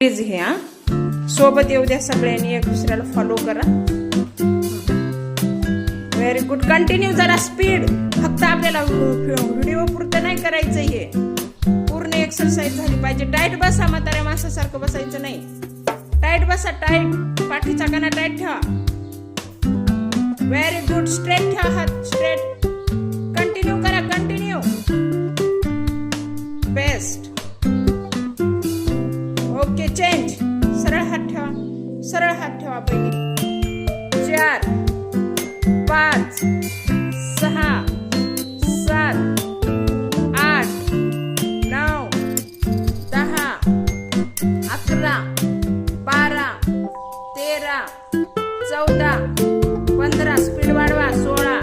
Please हे सोबत येऊ द्या सगळ्यांनी, एक दुसऱ्याला फॉलो करा. Very good. कंटिन्यू जरा स्पीड. फक्त आपल्याला व्हिडिओ पुरतं नाही करायचं, हे पूर्ण एक्सरसाइज झाली पाहिजे. टाईट बसा, म्हाताऱ्या माणसासारखं बसायचं नाही. टाईट बसा, टाईट. पाठीचा कणा टाईट ठेवा. Very good. स्ट्रेट ठेवा, हात स्ट्रेट. कंटिन्यू करा, कंटिन्यू. बेस्ट. Okay, change. सरळ हात ठेवा, सरळ हात ठेवा. पहिली 4 5 6 7 8 9 10 11 12 13 14 15. स्पीड वाढवा. 16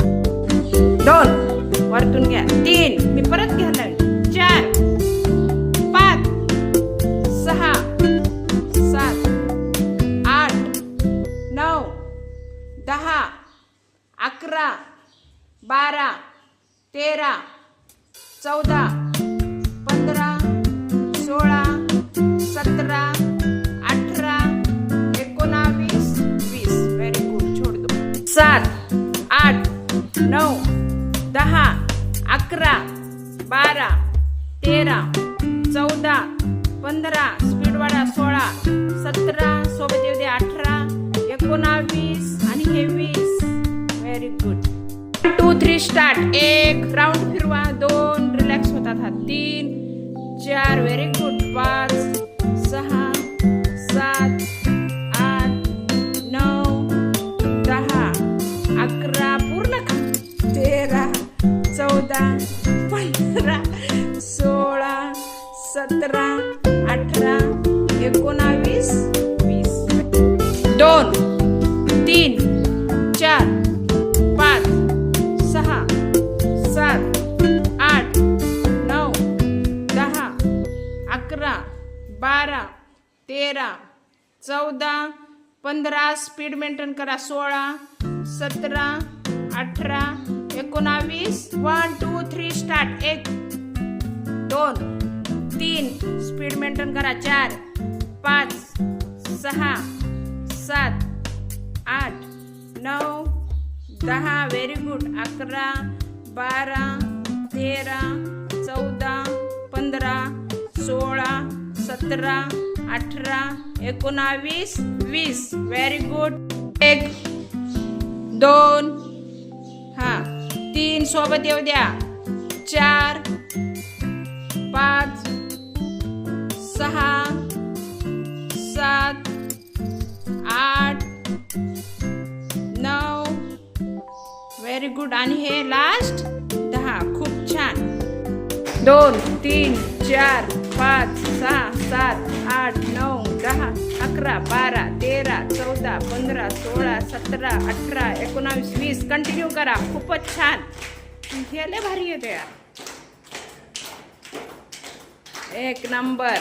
2 वरतून घ्या. 3 मी परत घ्यायला. 4 5 6 7 8 9 10 11 12 13 14 15 16 17 18 19 20. Very good. छोड़ दो. 7 8 9 10 11 12 13 14 15. स्पीड वाढा. 16 17 सोबत येऊ दे. 18 19 आणि हे 20. Very good. 1 2 3 स्टार्ट. 1 राउंड फिरवा. 2 रिलॅक्स होतात हात. 3 4 व्हेरी गुड. 5 6 7 8 9 10 11 पूर्ण का. 13 14 15 16 17 18 19 20. 2 3 4 5 6 7 8 9 10 11 12 13 14 15. स्पीड मेंटेन करा. 16 17 18 19 1 2 3 स्टार्ट. 1 2 3 स्पीड मेंटेन करा. 4 5 6 7 8 9 10. Very good. 11 12 13 14 15 16 17 18 19 20. Very good. 1 2 3 सोबत येऊ द्या. 4 5 6 7 8 9. Very good. आणि हे लास्ट 10. खूप छान. 2 3 4 5 6 7 8 9 10 11 12 13 14 15 16 17 18 19 20. कंटिन्यू करा. खूपच छान. हे लय भारी येते यार. 1 नंबर.